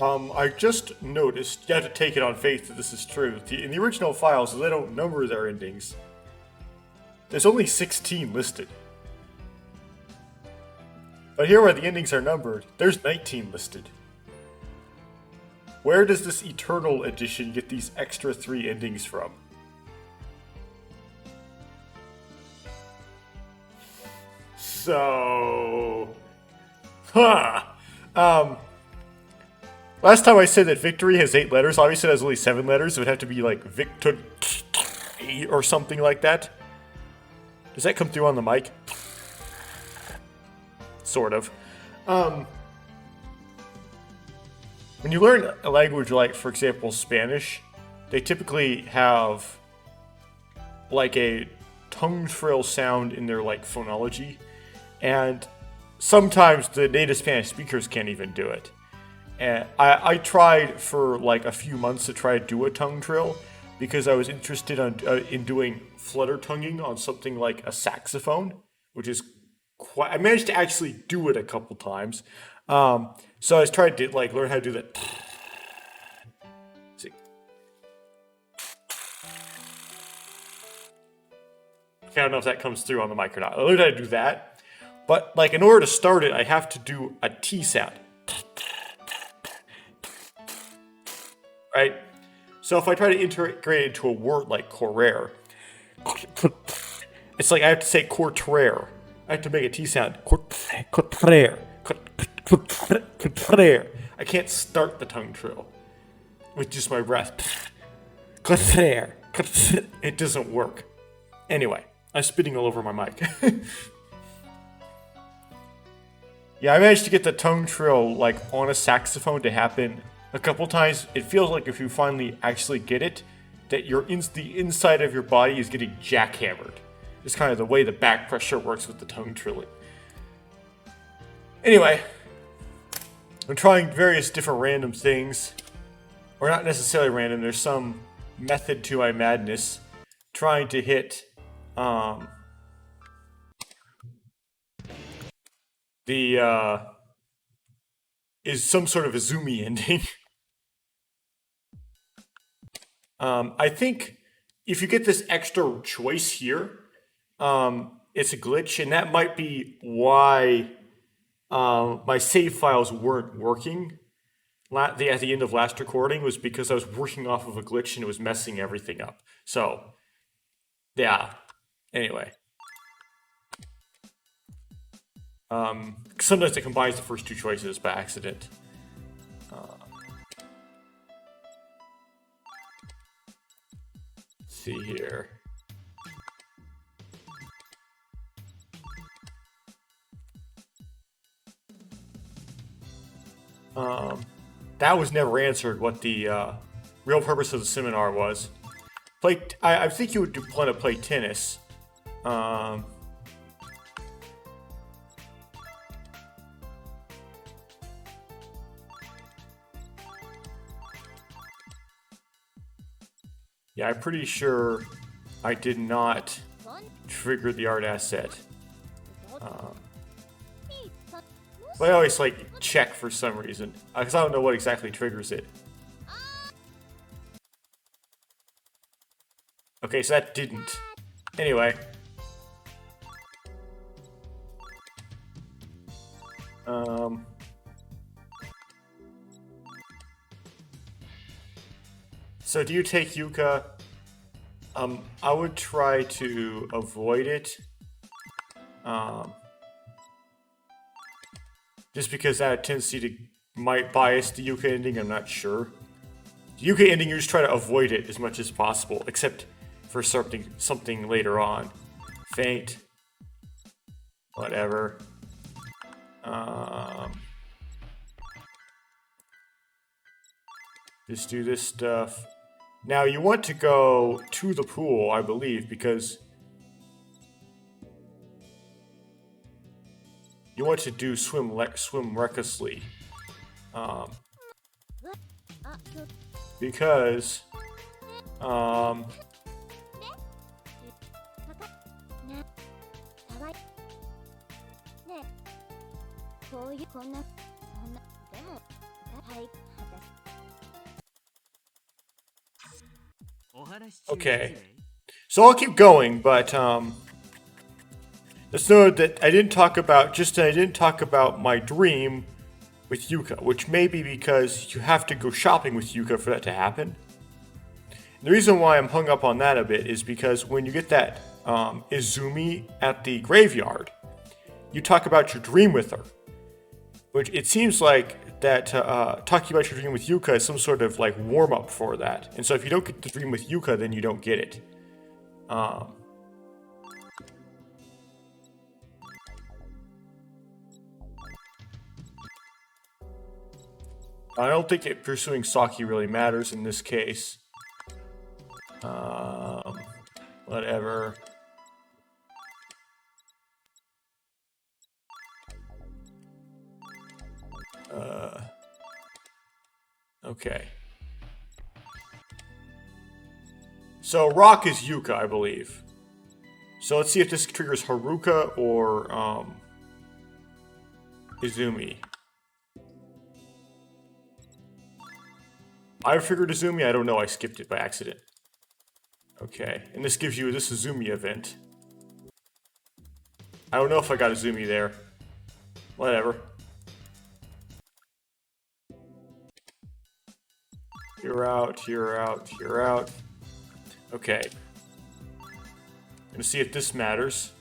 I just noticed, you have to take it on faith that this is true. In the original files, they don't number their endings. There's only 16 listed. But here where the endings are numbered, there's 19 listed. Where does this Eternal Edition get these extra 3 endings from? So... Huh. Last time I said that victory has 8 letters, obviously it has only 7 letters, so it would have to be like victor or something like that. Does that come through on the mic? Sort of. When you learn a language like, for example, Spanish, they typically have like a tongue trill sound in their like phonology, and sometimes the native Spanish speakers can't even do it. And I tried for like a few months to try to do a tongue trill because I was interested in doing flutter tonguing on something like a saxophone, which is quite. I managed to actually do it a couple times. So I was trying to like learn how to do that. See. I don't know if that comes through on the mic or not. I learned how to do that, but like in order to start it, I have to do a T sound. Right? So if I try to integrate it into a word like Curé, it's like I have to say Cortraire. I have to make a T sound. Cortraire. I can't start the tongue trill with just my breath. Cortraire. It doesn't work. Anyway, I'm spitting all over my mic. Yeah, I managed to get the tongue trill like on a saxophone to happen a couple times. It feels like if you finally actually get it, that the inside of your body is getting jackhammered. It's kind of the way the back pressure works with the tongue trilling. Anyway, I'm trying various different random things. Or not necessarily random, there's some method to my madness. Trying to hit is some sort of a zoomy ending. I think if you get this extra choice here, it's a glitch, and that might be why my save files weren't working at the end of last recording, was because I was working off of a glitch and it was messing everything up. So, yeah. Anyway. Sometimes it combines the first two choices by accident. Let's see here. That was never answered what the real purpose of the seminar was. I think you would plan to play tennis. Yeah, I'm pretty sure I did not trigger the art asset. But I always like check for some reason, because I don't know what exactly triggers it. Okay, so that didn't. Anyway. So do you take Yuka? I would try to avoid it. Just because that tendency might bias the Yuka ending, I'm not sure. The Yuka ending, you just try to avoid it as much as possible, except for something later on. Faint. Whatever. Just do this stuff. Now you want to go to the pool, I believe, because you want to do swim recklessly. Because Okay. So I'll keep going, but let's know that I didn't talk about my dream with Yuka, which may be because you have to go shopping with Yuka for that to happen. And the reason why I'm hung up on that a bit is because when you get that Izumi at the graveyard, you talk about your dream with her, which it seems like that talking about your dream with Yuka is some sort of like warm up for that. And so if you don't get the dream with Yuka, then you don't get it. I don't think pursuing Saki really matters in this case. Whatever. Okay. So Rock is Yuka, I believe. So let's see if this triggers Haruka or Izumi. I figured Izumi, I don't know, I skipped it by accident. Okay, and this gives you this Izumi event. I don't know if I got Izumi there. Whatever. You're out, you're out, you're out. Okay. I'm gonna see if this matters.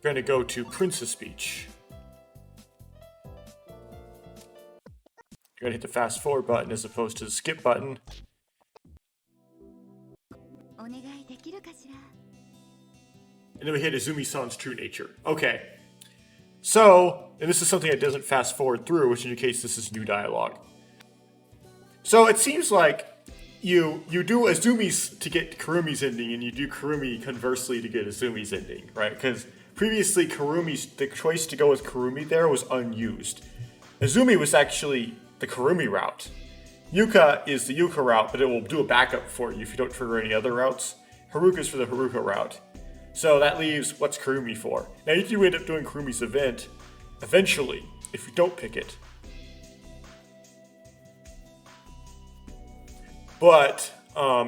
We're gonna go to Princess Beach. You're gonna hit the fast forward button as opposed to the skip button. And then we hit Izumi-san's true nature. Okay. So, and this is something that doesn't fast forward through, which indicates this is new dialogue. So it seems like you do Izumi's to get Kurumi's ending, and you do Kurumi conversely to get Izumi's ending, right? Because previously the choice to go with Kurumi there was unused. Izumi was actually the Kurumi route. Yuka is the Yuka route, but it will do a backup for you if you don't trigger any other routes. Haruka's for the Haruka route. So that leaves what's Kurumi for. Now you do end up doing Kurumi's event eventually, if you don't pick it. But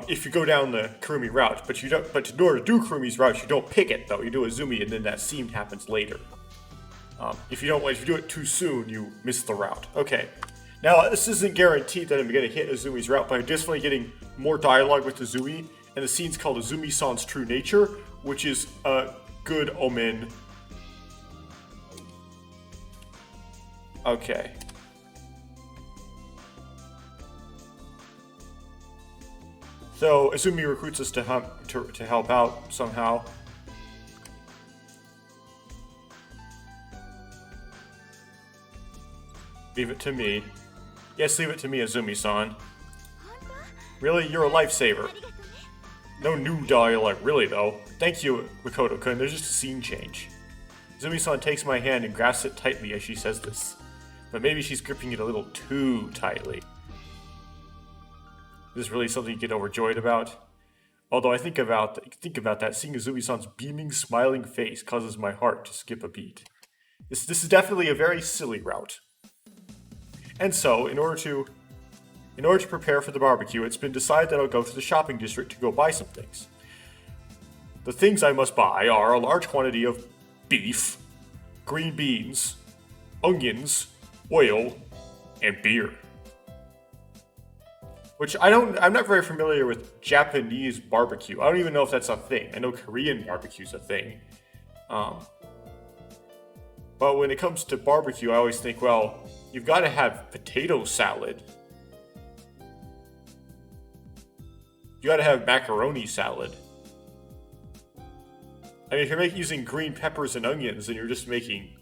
if you go down the Kurumi route, but in order to do Kurumi's route, you don't pick it though. You do Izumi, and then that scene happens later. If you do it too soon, you miss the route. Okay. Now this isn't guaranteed that I'm going to hit Izumi's route, but I'm definitely getting more dialogue with Izumi, and the scene's called Izumi-san's True Nature, which is a good omen. Okay. So Izumi recruits us to help out somehow. Leave it to me. Yes, leave it to me, Izumi-san. Really? You're a lifesaver. No new dialogue, really, though. Thank you, Makoto-kun. There's just a scene change. Izumi-san takes my hand and grasps it tightly as she says this. But maybe she's gripping it a little too tightly. Is this really something you get overjoyed about? Although I think about that, seeing Izumi-san's beaming, smiling face causes my heart to skip a beat. This is definitely a very silly route. And so, in order to prepare for the barbecue, it's been decided that I'll go to the shopping district to go buy some things. The things I must buy are a large quantity of beef, green beans, onions, oil, and beer. Which I'm not very familiar with Japanese barbecue. I don't even know if that's a thing. I know Korean barbecue's a thing. But when it comes to barbecue, I always think, well, you've got to have potato salad. You got to have macaroni salad. I mean, if you're using green peppers and onions, then you're just making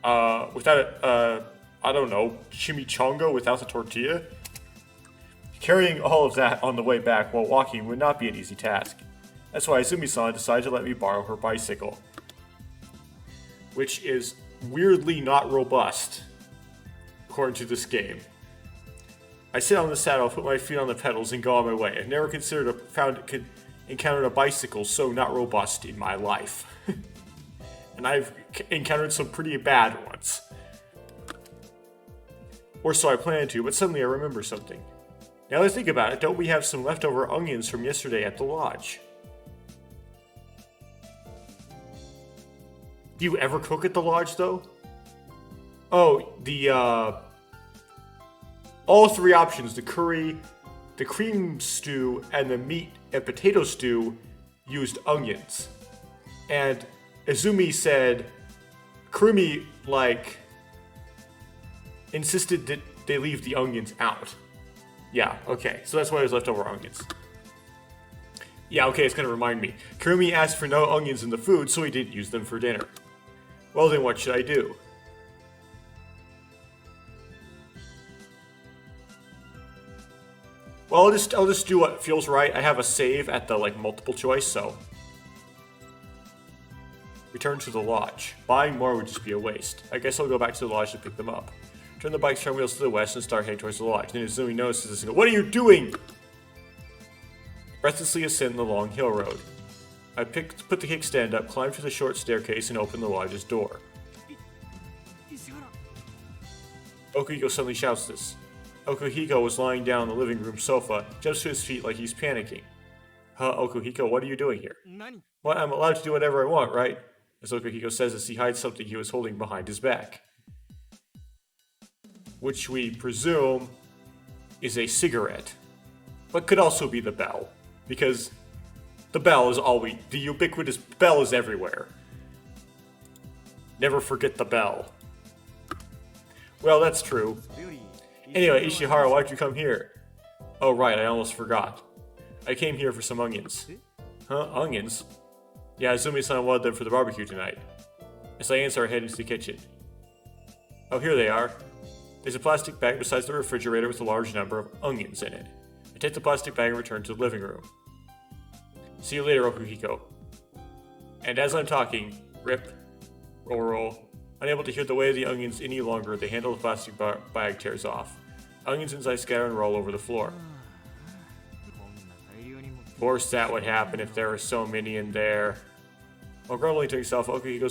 I don't know, chimichanga without the tortilla. Carrying all of that on the way back while walking would not be an easy task. That's why Izumi-san decided to let me borrow her bicycle, which is weirdly not robust, according to this game. I sit on the saddle, put my feet on the pedals, and go on my way. I've never encountered a bicycle so not robust in my life. And I've encountered some pretty bad ones. Or so I planned to, but suddenly I remember something. Now that I think about it, don't we have some leftover onions from yesterday at the lodge? Do you ever cook at the lodge, though? Oh, all three options, the curry, the cream stew, and the meat and potato stew used onions. And Izumi said Kurumi, insisted that they leave the onions out. Yeah, okay, so that's why there's leftover onions. Yeah, okay, it's gonna remind me. Kurumi asked for no onions in the food, so he didn't use them for dinner. Well, then what should I do? Well, I'll just do what feels right. I have a save at the multiple choice, so return to the lodge. Buying more would just be a waste. I guess I'll go back to the lodge to pick them up. Turn the bike's turn wheels to the west and start heading towards the lodge. Then Izumi notices this and goes, "What are you doing?" Breathlessly ascend the long hill road. I put the kickstand up, climbed to the short staircase, and opened the lodge's door. Okuhiko suddenly shouts this. Okuhiko was lying down on the living room sofa, jumps to his feet like he's panicking. Okuhiko, what are you doing here? What, I'm allowed to do whatever I want, right? As Okuhiko says as he hides something he was holding behind his back. Which we presume is a cigarette. But could also be the bell. Because the bell is the ubiquitous bell is everywhere. Never forget the bell. Well, that's true. Anyway, Ishihara, why'd you come here? Oh, right, I almost forgot. I came here for some onions. Huh? Onions? Yeah, Izumi-san wanted them for the barbecue tonight. As I answer, I head into the kitchen. Oh, here they are. There's a plastic bag beside the refrigerator with a large number of onions in it. I take the plastic bag and return to the living room. See you later, Okuhiko. And as I'm talking, rip, roll. Unable to hear the weight of the onions any longer, the handle of the plastic bag tears off. Onions inside scatter and roll over the floor. Of course that would happen if there were so many in there. While grumbling to himself, Okuhiko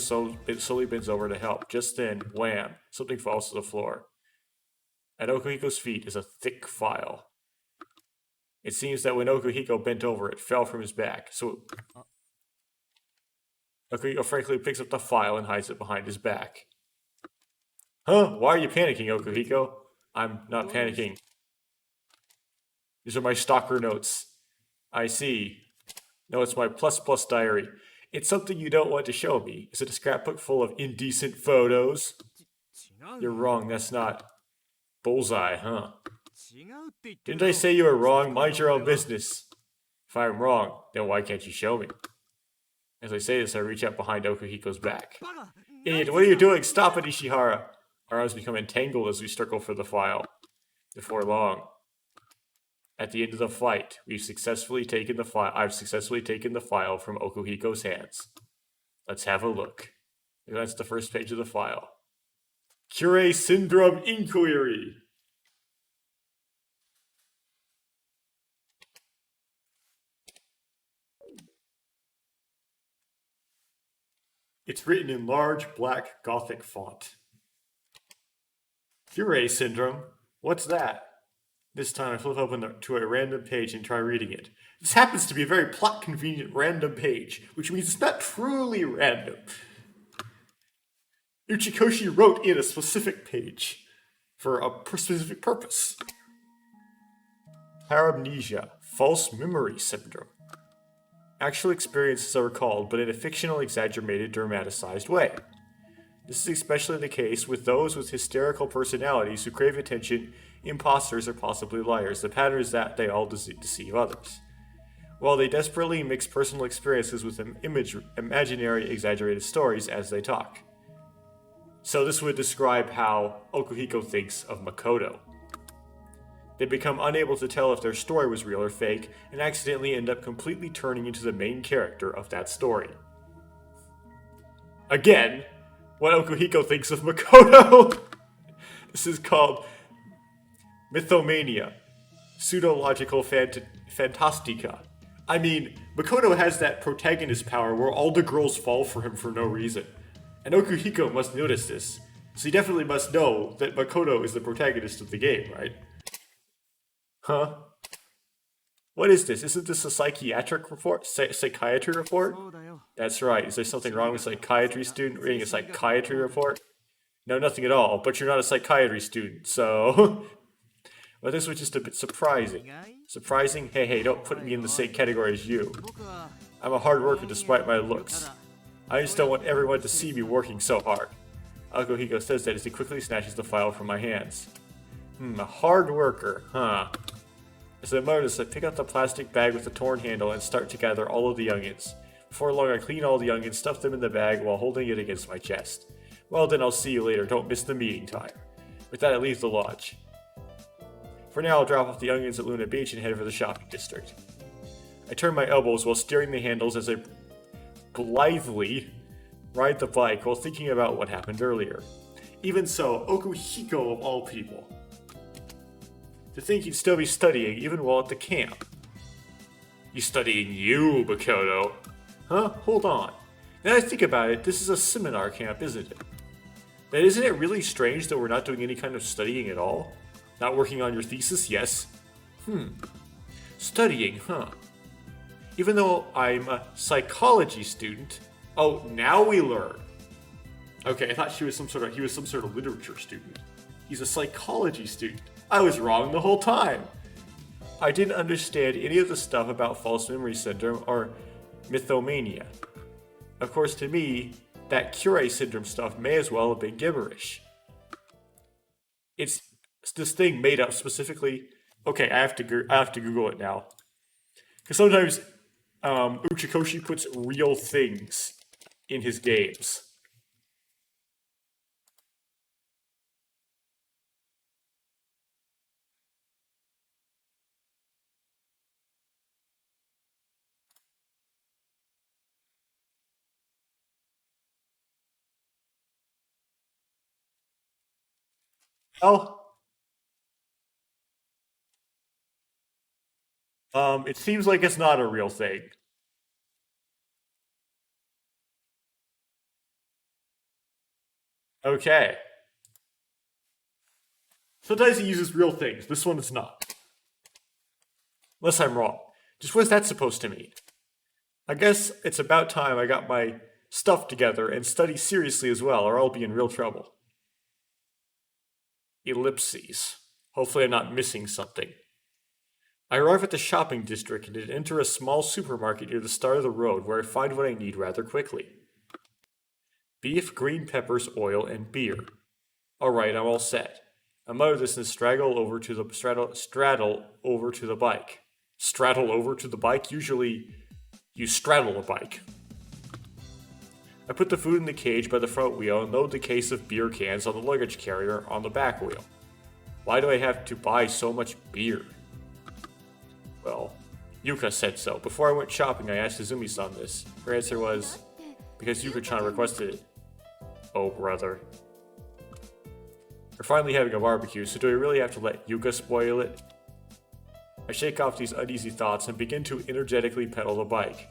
slowly bends over to help. Just then, wham, something falls to the floor. At Okuhiko's feet is a thick file. It seems that when Okuhiko bent over, it fell from his back, so Okuhiko frankly picks up the file and hides it behind his back. Huh? Why are you panicking, Okuhiko? I'm not panicking. These are my stalker notes. I see. No, it's my plus diary. It's something you don't want to show me. Is it a scrapbook full of indecent photos? You're wrong, that's not... Bullseye, huh? Didn't I say you were wrong? Mind your own business. If I'm wrong, then why can't you show me? As I say this, I reach out behind Okuhiko's back. Idiot, what are you doing? Stop it, Ishihara! Our arms become entangled as we struggle for the file. Before long, at the end of the fight, I've successfully taken the file from Okuhiko's hands. Let's have a look. That's the first page of the file. Curé Syndrome Inquiry. It's written in large black Gothic font. Curé Syndrome? What's that? This time I flip open to a random page and try reading it. This happens to be a very plot-convenient random page, which means it's not truly random. Uchikoshi wrote in a specific page for a specific purpose. Paramnesia, false memory syndrome. Actual experiences are recalled, but in a fictional, exaggerated, dramatized way. This is especially the case with those with hysterical personalities who crave attention, imposters, or possibly liars. The pattern is that they all deceive others, while they desperately mix personal experiences with imaginary, exaggerated stories as they talk. So this would describe how Okuhiko thinks of Makoto. They become unable to tell if their story was real or fake, and accidentally end up completely turning into the main character of that story. Again, what Okuhiko thinks of Makoto! This is called Mythomania. Pseudological fantastica. I mean, Makoto has that protagonist power where all the girls fall for him for no reason. And Okuhiko must notice this, so he definitely must know that Makoto is the protagonist of the game, right? Huh? What is this? Isn't this a psychiatric report? Psychiatry report? That's right. Is there something wrong with a psychiatry student reading a psychiatry report? No, nothing at all, but you're not a psychiatry student, so... Well, this was just a bit surprising. Surprising? Hey, don't put me in the same category as you. I'm a hard worker despite my looks. I just don't want everyone to see me working so hard. Akuhiko says that as he quickly snatches the file from my hands. A hard worker, huh? As I notice, I pick up the plastic bag with the torn handle and start to gather all of the onions. Before long, I clean all the onions, stuff them in the bag while holding it against my chest. Well, then I'll see you later. Don't miss the meeting time. With that, I leave the lodge. For now, I'll drop off the onions at Luna Beach and head for the shopping district. I turn my elbows while steering the handles as I blithely ride the bike while thinking about what happened earlier. Even so, Okuhiko of all people. To think he'd still be studying even while at the camp. He's studying you, Makoto. Huh? Hold on. Now that I think about it, this is a seminar camp, isn't it? Then isn't it really strange that we're not doing any kind of studying at all? Not working on your thesis? Yes. Studying, huh? Even though I'm a psychology student. Oh, now we learn. Okay, I thought he was some sort of literature student. He's a psychology student. I was wrong the whole time. I didn't understand any of the stuff about false memory syndrome or mythomania. Of course, to me, that Curé syndrome stuff may as well have been gibberish. It's this thing made up specifically. Okay, I have to Google it now, because sometimes Uchikoshi puts real things in his games. Oh, it seems like it's not a real thing. Okay. Sometimes he uses real things. This one is not. Unless I'm wrong. Just what's that supposed to mean? I guess it's about time I got my stuff together and study seriously as well, or I'll be in real trouble. Ellipses. Hopefully I'm not missing something. I arrive at the shopping district and enter a small supermarket near the start of the road where I find what I need rather quickly. Beef, green peppers, oil, and beer. Alright, I'm all set. I mutter this and straddle over to the bike. Straddle over to the bike? Usually you straddle a bike. I put the food in the cage by the front wheel and load the case of beer cans on the luggage carrier on the back wheel. Why do I have to buy so much beer? Well, Yuka said so. Before I went shopping, I asked Izumi-san this. Her answer was, because Yuka-chan requested it. Oh, brother. We're finally having a barbecue, so do I really have to let Yuka spoil it? I shake off these uneasy thoughts and begin to energetically pedal the bike.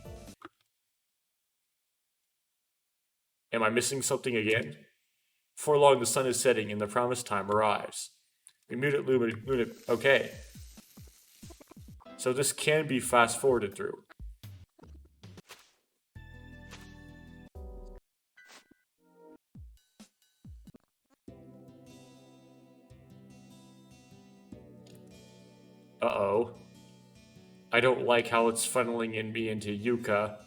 Am I missing something again? Before long, the sun is setting and the promised time arrives. We meet at Luna. Okay. So this can be fast forwarded through. Uh-oh. I don't like how it's funneling in me into Yuka.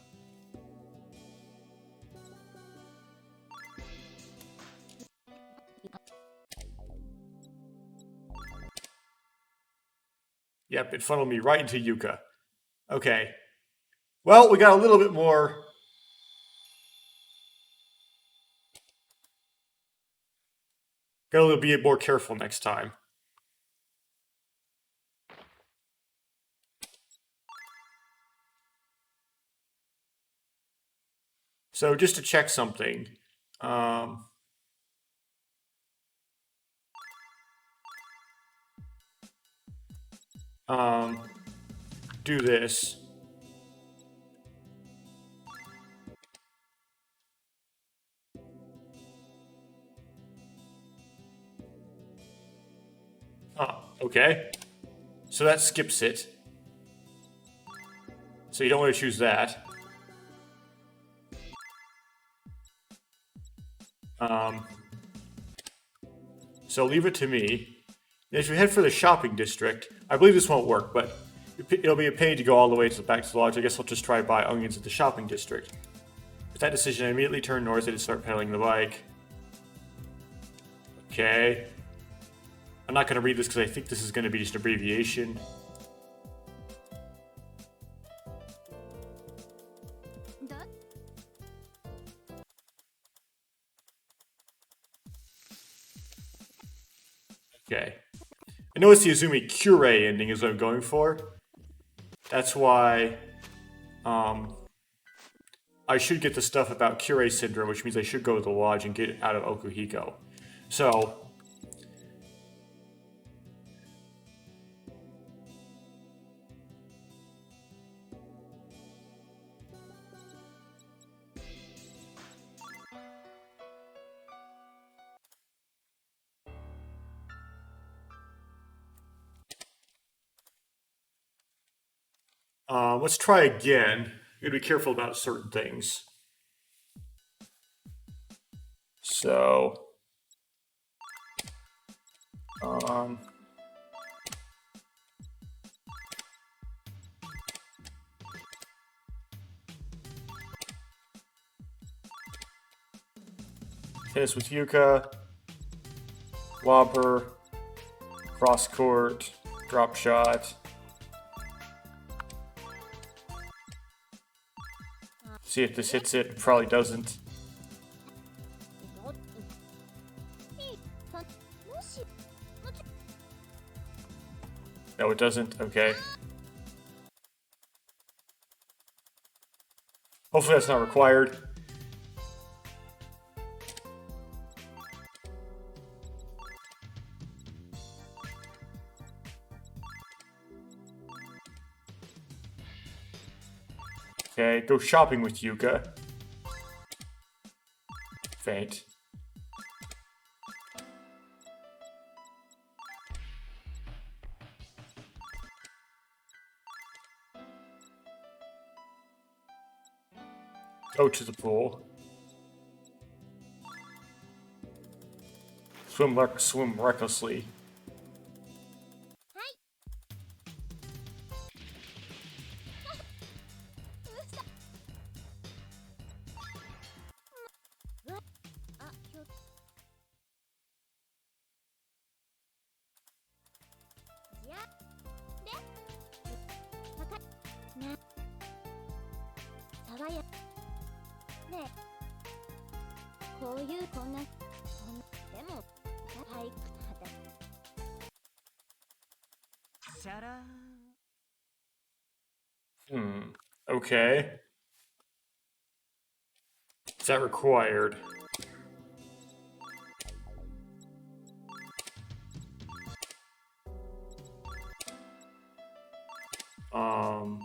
Yep, it funneled me right into Yuka. Okay. Well, we got a little bit more. Gotta be more careful next time. So just to check something, um, do this. Oh, okay. So that skips it. So you don't want to choose that. So leave it to me. As we head for the shopping district, I believe this won't work, but it'll be a pain to go all the way to back to the lodge. I guess I'll just try to buy onions at the shopping district. With that decision, I immediately turn north and start pedaling the bike. Okay. I'm not going to read this because I think this is going to be just an abbreviation. Okay. I know it's the Azumi Curé ending is what I'm going for. That's why I should get the stuff about Curé syndrome, which means I should go to the lodge and get it out of Okuhiko. So, let's try again. You gotta be careful about certain things. So, tennis with Yuka, Whopper, cross court, drop shot. See if this hits it. It probably doesn't. No, it doesn't. Okay. Hopefully that's not required. Okay, go shopping with Yuka. Faint. Go to the pool. Swim recklessly. Okay. Is that required? Um.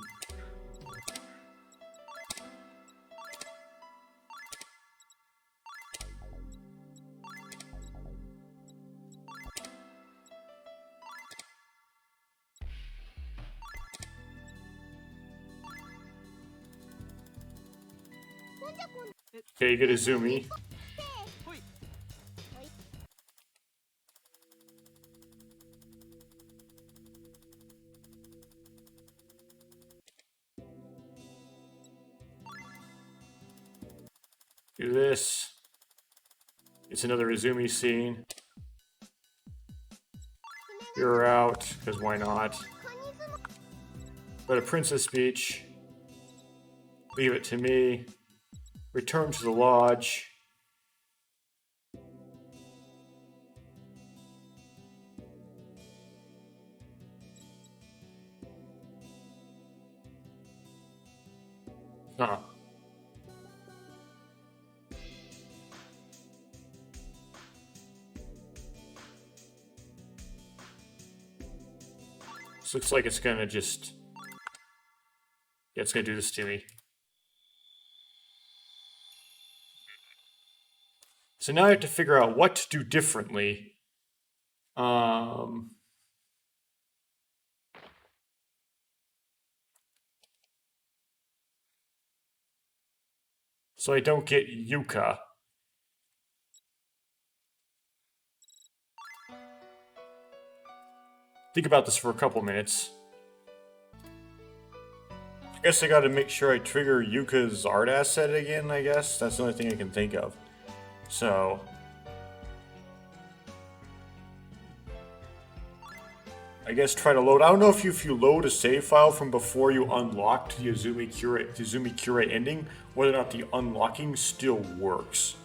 Okay, you get a Zoomy. Do this. It's another Izumi scene. You're out, because why not? Go to Princess Beach. Leave it to me. Return to the lodge. Huh. This looks like it's gonna just... Yeah, it's gonna do this to me. So now I have to figure out what to do differently. So I don't get Yuka. Think about this for a couple minutes. I guess I gotta make sure I trigger Yuka's art asset again, I guess. That's the only thing I can think of. So... I guess try to load... I don't know if you load a save file from before you unlocked the Izumi Curé ending, whether or not the unlocking still works.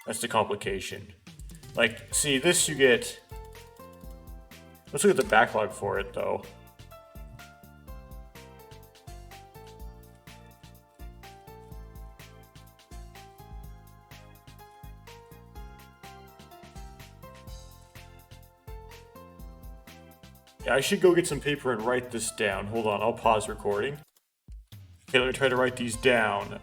That's the complication. Like, see, this you get... Let's look at the backlog for it, though. Yeah, I should go get some paper and write this down. Hold on, I'll pause recording. Okay, let me try to write these down.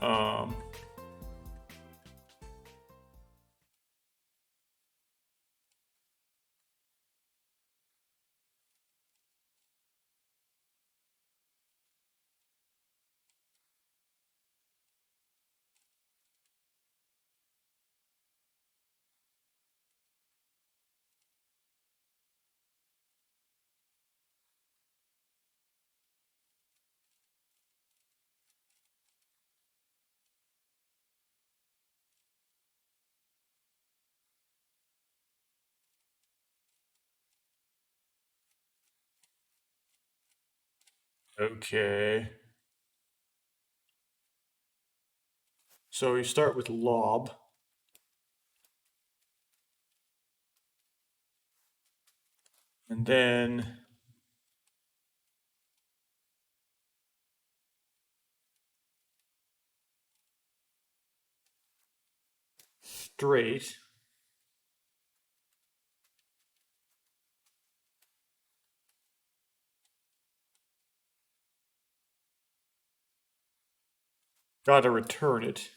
Okay. So we start with lob. And then... straight. Gotta return it.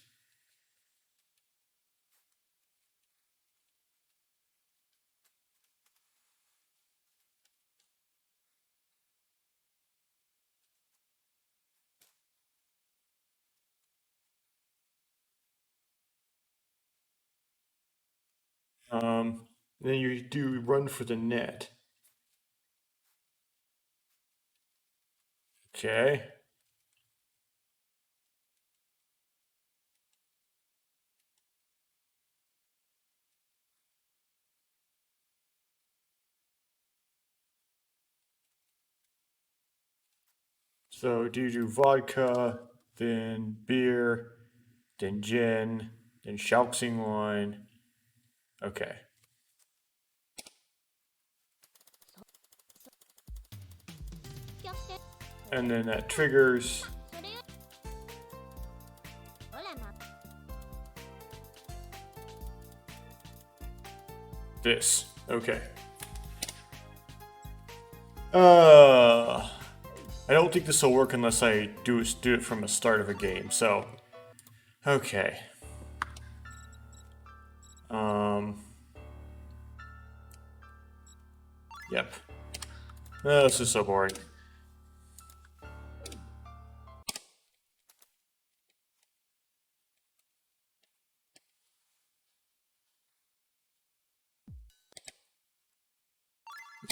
Then you do run for the net. Okay. So do you do vodka, then beer, then gin, then Shaoxing wine. Okay. And then that triggers this. Okay. I don't think this will work unless I do it from the start of a game, so... Okay. Yep. This is so boring.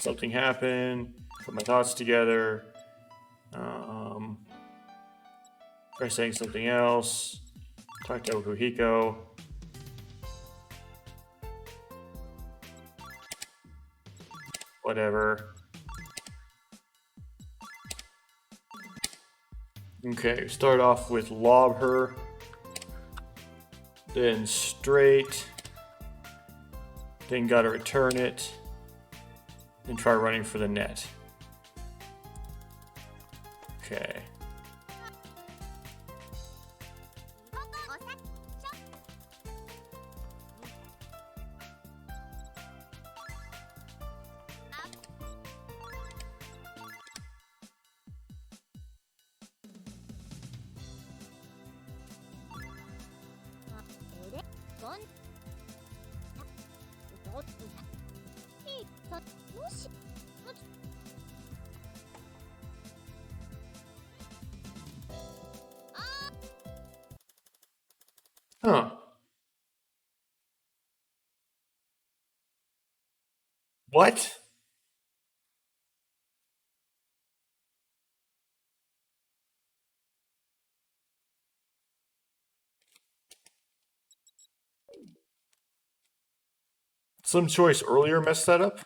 Something happened. Put my thoughts together. Try saying something else. Talk to Okuhiko. Whatever. Okay, start off with lob her. Then straight. Then gotta return it. Then try running for the net. Okay. Huh. What? Some choice earlier messed that up?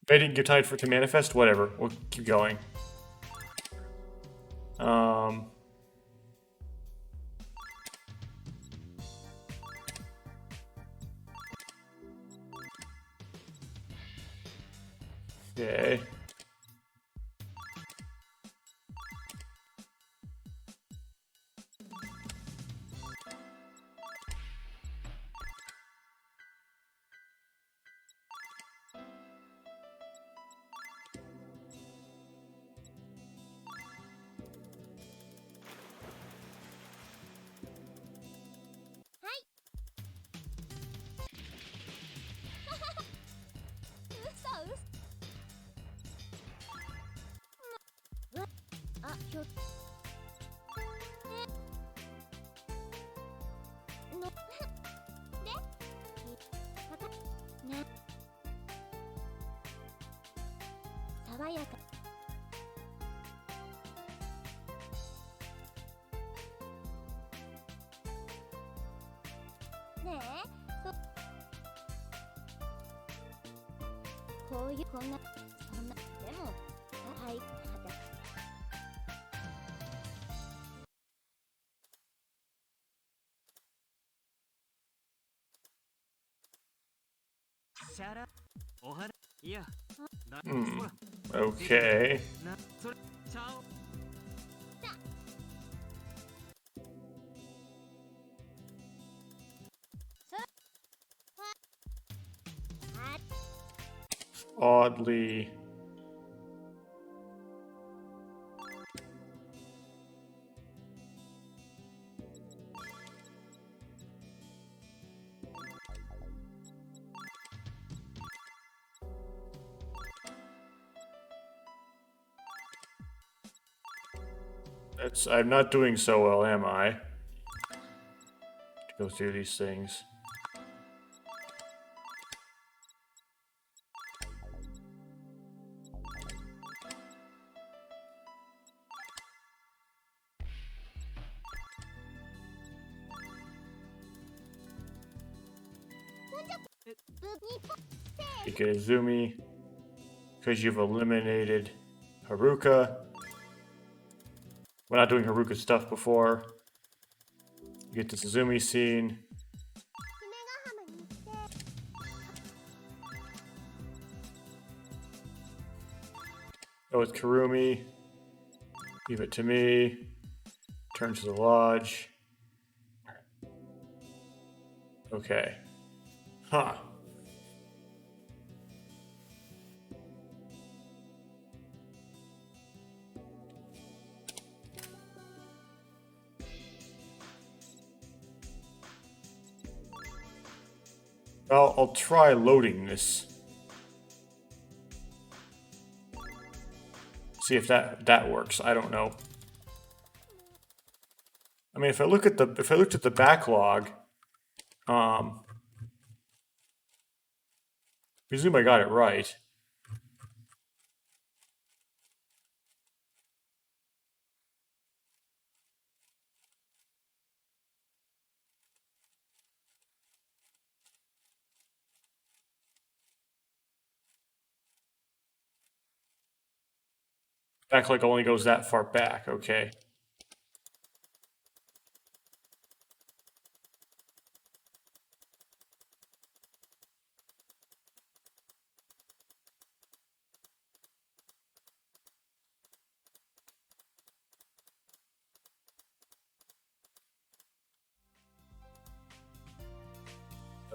I didn't get time for it to manifest? Whatever. We'll keep going. Um. Okay. Okay. Oddly. I'm not doing so well, am I? To go through these things. Ikazumi, because you've eliminated Haruka. We're not doing Haruka stuff before. You get the Suzumi scene. Go with Kurumi. Leave it to me. Turn to the lodge. Okay. Huh. Well, I'll try loading this. See if that works. I don't know. I mean, if I looked at the backlog, I presume I got it right. Backlog only goes that far back. Okay.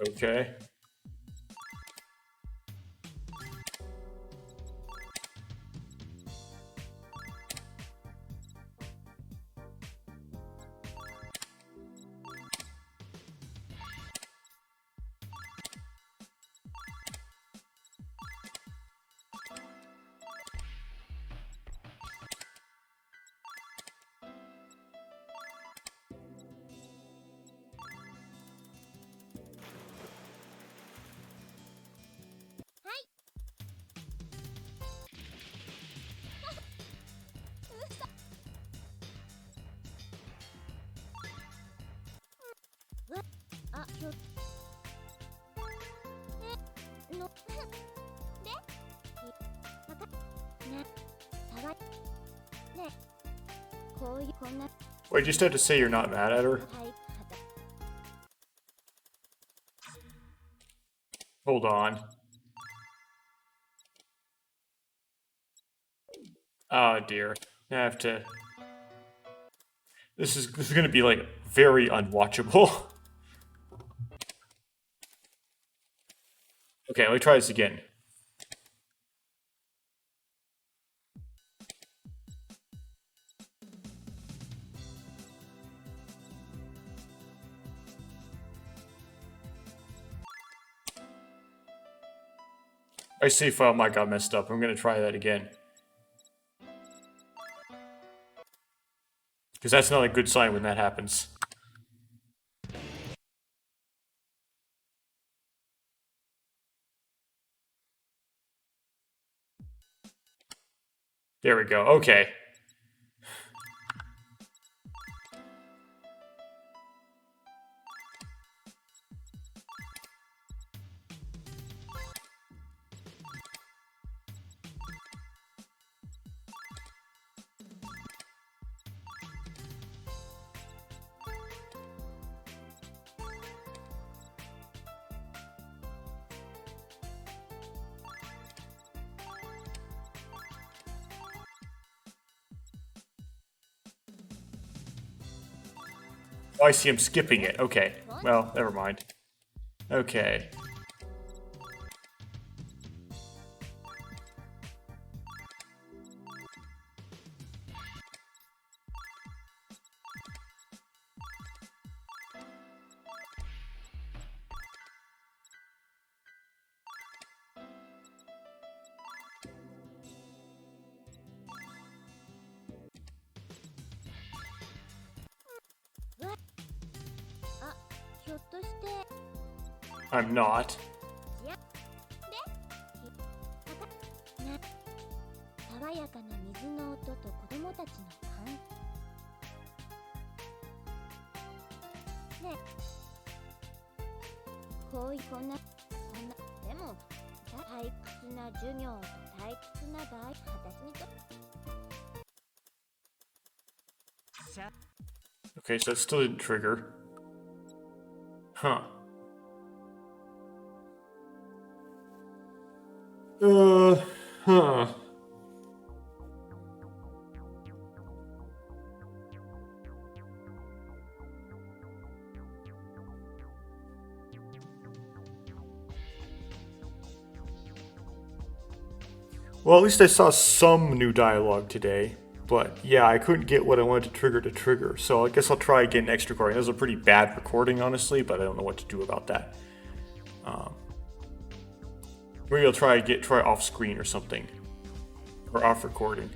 Okay. Wait, you just have to say you're not mad at her? Hold on. Oh dear. I have to... This is gonna be, like, very unwatchable. Okay, let me try this again. My save file might got messed up. I'm gonna try that again. Because that's not a good sign when that happens. There we go. Okay. Oh, I see him skipping it. Okay. Well, never mind. Okay. I'm not. Okay, so it still didn't trigger. Huh. Huh. Well, at least I saw some new dialogue today. But yeah, I couldn't get what I wanted to trigger. So I guess I'll try again next recording. That was a pretty bad recording, honestly, but I don't know what to do about that. Maybe I'll try off screen or something. Or off recording.